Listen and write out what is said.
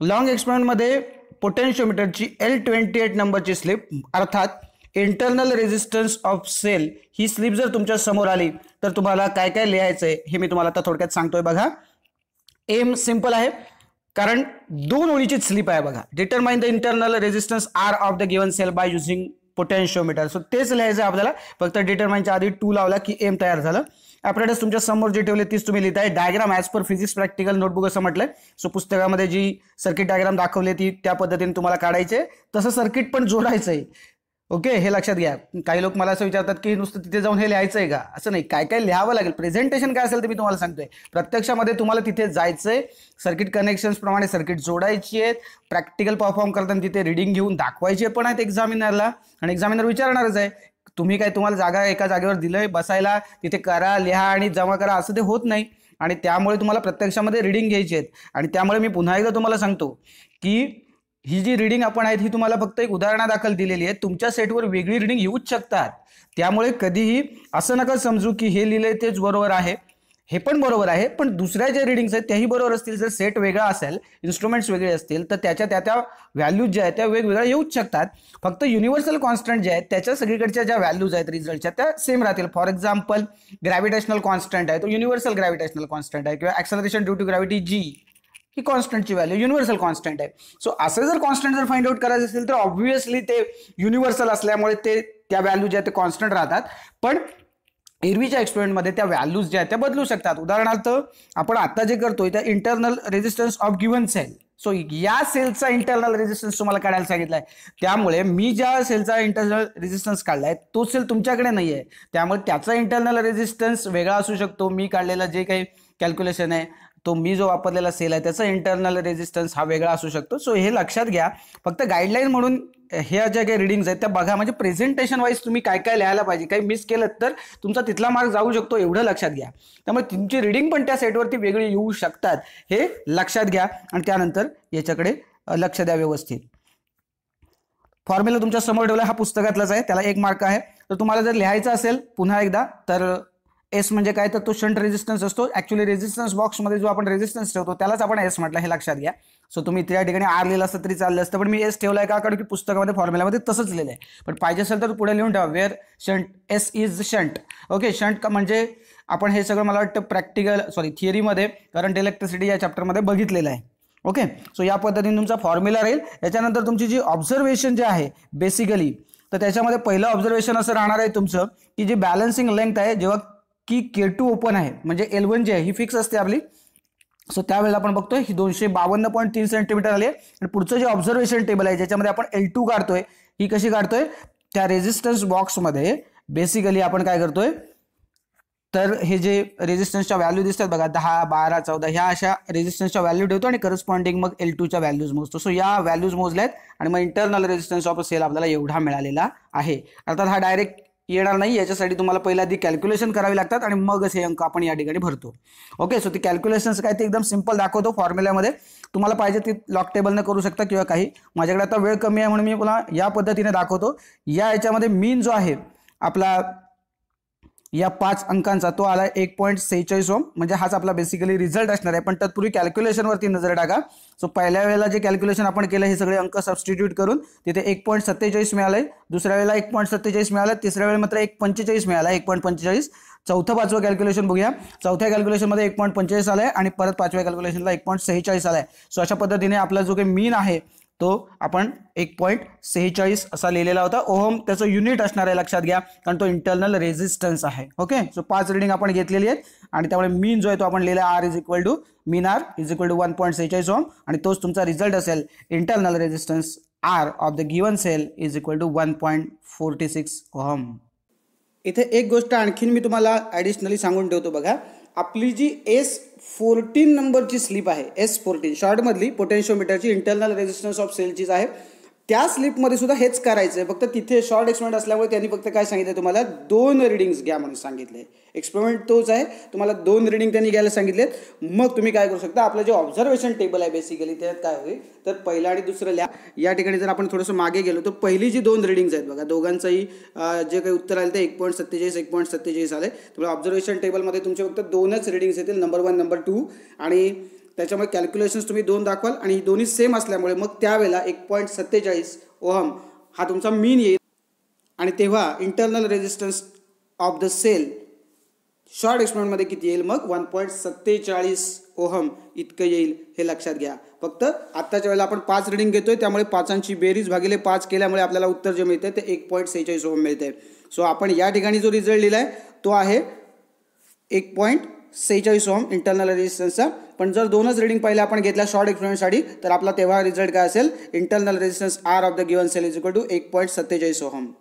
Long एक्सपेरिमेंटमध्ये पोटेन्शिओमीटरची L28 नंबरची slip अर्थात internal resistance of cell ही स्लिप जर तुमच्या समोर आली तर तुम्हाला काय काय लिहायचं आहे हे मी तुम्हाला आता थोडक्यात सांगतोय बघा. एम सिंपल आहे कारण दोन ओळीची स्लिप आहे बघा. Determine the internal resistance R of the given cell by using potentiometer. So तेच लिहायचं आपल्याला. फक्त डिटरमाइनच्या आधी टू लावला की एम तयार झालं. ॲपरेटस तुमच्या समोर जे ठेवले तीच तुम्ही लिहिताय. Diagram as per physics practical notebook असं म्हटलंय. सो पुस्तकामध्ये जी सर्किट डायग्राम दाखवली ती त्या पद्धतीने तुम्हाला काढायचे. तसं सर्किट पण जोडायचं आहे. ओके, हे लक्षात घ्या. काही लोक मला असं विचारतात की नुसतं तिथे जाऊन हे लिहायचं आहे का? असं नाही, काय काय लिहावं लागेल. प्रेझेंटेशन काय असेल ते मी तुम्हाला सांगतोय. प्रत्यक्षामध्ये तुम्हाला तिथे जायचंय. सर्किट कनेक्शन्स प्रमाणे सर्किट जोडायची आहेत. प्रॅक्टिकल परफॉर्म करताना तिथे रिडिंग घेऊन दाखवायचे पण आहेत एक्झामिनरला. आणि एक्झामिनर विचारणारच आहे तुम्ही काय, तुम्हाला जागा एका जागेवर दिलंय बसायला, तिथे करा, लिहा आणि जमा करा असं ते होत नाही. आणि त्यामुळे तुम्हाला प्रत्यक्षामध्ये रिडिंग घ्यायची आहेत. आणि त्यामुळे मी पुन्हा एकदा तुम्हाला सांगतो की ही जी रिडिंग आपण आहेत ही तुम्हाला फक्त एक उदाहरणादाखल दिलेली आहे. तुमच्या सेटवर वेगळी रिडिंग येऊच शकतात. त्यामुळे कधीही असं नका समजू की हे लिहिलंय तेच बरोबर आहे. हे पण बरोबर आहे, पण दुसऱ्या ज्या रिडिंग्स आहेत त्याही बरोबर असतील. जर सेट वेगळा असेल, इन्स्ट्रुमेंट्स वेगळे असतील तर त्याच्या त्या व्हॅल्यूज ज्या आहेत त्या वेगवेगळ्या येऊच शकतात. फक्त युनिव्हर्सल कॉन्स्टंट जे आहेत त्याच्या सगळीकडच्या ज्या व्हॅल्यूज आहेत रिझल्टच्या त्या सेम राहतील. फॉर एक्झाम्पल ग्रॅव्हिटेशनल कॉन्स्टंट आहे तो युनिव्हर्सल ग्रॅव्हिटेशनल कॉन्स्टंट आहे, किंवा ॲक्सेलरेशन ड्यू टू ग्रॅव्हिटी जी ही कॉन्स्टंटची व्हॅल्यू युनिव्हर्सल कॉन्स्टंट आहे. सो असं जर कॉन्स्टंट जर फाइंड आउट करायचं असेल तर ऑब्व्हियसली ते युनिव्हर्सल असल्यामुळे ते त्या व्हॅल्यू ज्या आहेत ते कॉन्स्टंट राहतात. पण एरवीच्या एक्सपेरिमेंटमध्ये त्या व्हॅल्यूज ज्या आहेत त्या बदलू शकतात. उदाहरणार्थ आपण आता जे करतोय त्या internal resistance of given cell. So या सेलचा इंटरनल रेजिस्टन्स तुम्हाला काढायला सांगितलाय. त्यामुळे मी ज्या सेलचा इंटरनल रेजिस्टन्स काढलाय तो सेल तुमच्याकडे नाही आहे. त्यामुळे त्याचा इंटरनल रेजिस्टन्स वेगळा असू शकतो. मी काढलेला जे काही कॅल्क्युलेशन आहे तो मी जो वापरलेला सेल आहे त्याचा इंटरनल रेजिस्टन्स हा वेगळा असू शकतो. सो हे लक्षात घ्या. फक्त गाईडलाईन म्हणून ह्या ज्या काही रिडिंग्स आहेत त्या बघा. म्हणजे प्रेझेंटेशन वाईज तुम्ही काय काय लिहायला पाहिजे. काही मिस केलं तर तुमचा तिथला मार्क जाऊ शकतो, एवढं लक्षात घ्या. त्यामुळे तुमची रिडिंग पण त्या सेटवरती वेगळी येऊ शकतात, हे लक्षात घ्या. आणि त्यानंतर याच्याकडे लक्ष द्या व्यवस्थित. फॉर्म्युला तुमच्या समोर ठेवला, हा पुस्तकातलाच आहे, त्याला 1 मार्क आहे. तर तुम्हाला जर लिहायचं असेल पुन्हा एकदा तर एस म्हणजे काय तर तो शंट रेजिस्टन्स असतो. ऍक्च्युअली रेजिस्टन्स बॉक्समध्ये जो आपण रेजिस्टन्स ठेवतो त्यालाच आपण एस म्हटलं, हे लक्षात घ्या. सो तुम्ही त्या ठिकाणी आर लिहिलं असतं तरी चाललं असतं, पण मी एस ठेवलाय का कारण की पुस्तकामध्ये फॉर्म्युलामध्ये तसंच लिहिलं आहे. पण पाहिजे असेल तर पुढे लिहून ठेवा where shunt S is shunt. Okay, shunt म्हणजे आपण हे सगळं मला वाटतं थिअरीमध्ये करंट इलेक्ट्रिसिटी या चॅप्टरमध्ये बघितलेलं आहे. ओके, सो या पद्धतीने तुमचा फॉर्म्युला राहील. याच्यानंतर तुमची जी ऑब्झर्वेशन जे आहे बेसिकली तर त्याच्यामध्ये पहिलं ऑब्झर्वेशन असं राहणार आहे तुमचं की जी बॅलन्सिंग लेंथ आहे जेव्हा की K2 ओपन आहे म्हणजे L1 जी आहे ही फिक्स असते आपली. सो त्यावेळेला आपण बघतोय ही 252.3 सेंटीमीटर आली आहे. आणि पुढचं जे ऑब्झर्वेशन टेबल आहे ज्याच्यामध्ये आपण L2 काढतोय, ही कशी काढतोय त्या रेजिस्टन्स बॉक्समध्ये बेसिकली आपण काय करतोय तर हे जे रेजिस्टन्सच्या व्हॅल्यू दिसतात बघा 10, 12, 14 ह्या अशा रेजिस्टन्सच्या व्हॅल्यू ठेवतो आणि करस्पॉन्डिंग मग L2च्या व्हॅल्यूज मोजतो. सो या व्हॅल्यूज मोजल्यात आणि मग इंटरनल रेजिस्टन्स ऑफ सेल आपल्याला एवढा मिळालेला आहे. अर्थात हा डायरेक्ट येणार नाही, याच्यासाठी तुम्हाला पहिला आधी कॅल्क्युलेशन करावी लागतात आणि मगच हे अंक आपण या ठिकाणी भरतो. ओके, सो ती कॅल्क्युलेशन्स काय ते एकदम सिंपल दाखवतो फॉर्म्युल्यामध्ये. तुम्हाला पाहिजे ती लॉक टेबलने करू शकता किंवा काही. माझ्याकडे आता वेळ कमी आहे म्हणून मी पुन्हा या पद्धतीने दाखवतो. या याच्यामध्ये मीन जो आहे आपला या 5 अंकांचा तो आला 1.46 ओम, म्हणजे हाच आपला बेसिकली रिझल्ट असणार आहे. पण तत्पूर्वी कॅल्क्युलेशनवरती नजर टाका. सो पहिल्या वेळेला जे कॅल्क्युलेशन आपण केलं हे सगळे अंक सबस्टिट्यूट करून तिथे 1.47 मिळालंय, दुसऱ्या वेळेला 1.47 मिळालं, तिसऱ्या वेळेला मात्र 1.45 मिळाला, 1.45. चौथं 5वं कॅल्क्युलेशन बघूया. चौथ्या कॅल्क्युलेशनमध्ये 1.45 आलाय आणि परत 5व्या कॅल्क्युलेशनला 1.46 आलाय. सो अशा पद्धतीने आपला जो काही मीन आहे तो आपण 1.46 असा लिहिलेला होता. ओहम त्याचं युनिट असणार आहे, लक्षात घ्या, कारण तो इंटरनल रेजिस्टन्स आहे. ओके, सो 5 रिडिंग आपण घेतलेली आहेत आणि त्यामुळे मीन जो आहे तो आपण लिहिला R is equal to mean R is equal to 1.46 ohm आणि तोच तुमचा रिझल्ट असेल internal resistance R of the given cell is equal to 1.46 ohm. इथे एक गोष्ट आणखीन मी तुम्हाला ॲडिशनली सांगून ठेवतो बघा. आपली जी S14 नंबरची स्लिप आहे, S14 शॉर्टमधली पोटेन्शिओमीटरची इंटरनल रेजिस्टन्स ऑफ सेलचीच आहे, त्या स्लिपमध्ये सुद्धा हेच करायचं आहे. फक्त तिथे शॉर्ट एक्सपेरिमेंट असल्यामुळे त्यांनी फक्त काय सांगितलं तुम्हाला 2 रिडिंग्स घ्या म्हणून सांगितले. एक्सपेरिमेंट तोच आहे, तुम्हाला 2 रिडिंग त्यांनी घ्यायला सांगितलेत. मग तुम्ही काय करू शकता, आपलं जे ऑब्झर्वेशन टेबल आहे बेसिकली त्यात काय होईल तर पहिलं आणि दुसरं लिहा. या ठिकाणी जर आपण थोडंसं मागे गेलो तर पहिली जी 2 रिडिंग्स आहेत बघा दोघांचंही जे काही उत्तर आलं ते 1.47 आले. त्यामुळे ऑब्झर्वेशन टेबलमध्ये तुमचे फक्त 2च रिडिंग्स येतील, नंबर 1 नंबर 2. आणि त्याच्यामुळे कॅल्क्युलेशन्स तुम्ही 2 दाखवाल आणि ही दोन्ही सेम असल्यामुळे मग त्यावेळेला 1.47 ओहम हा तुमचा मीन येईल आणि तेव्हा internal resistance of the cell short एक्सपेरिमेंटमध्ये किती येईल मग 1.47 ओहम इतकं येईल हे लक्षात घ्या. फक्त आत्ताच्या वेळेला आपण 5 रीडिंग घेतोय त्यामुळे 5ची बेरीज भागिले 5 केल्यामुळे आपल्याला उत्तर जे मिळते ते 1.46 ओहम मिळते. सो आपण या ठिकाणी जो रिझल्ट लिहिला आहे तो आहे 1.46 ओहम इंटरनल रेजिस्टन्सचा. पण जर 2च रीडिंग पहिले आपण घेतल्या शॉर्ट एक्सपेरिमेंटसाठी तर आपला तेव्हा रिझल्ट काय असेल internal resistance R of the given cell is equal to 1.47 ohm.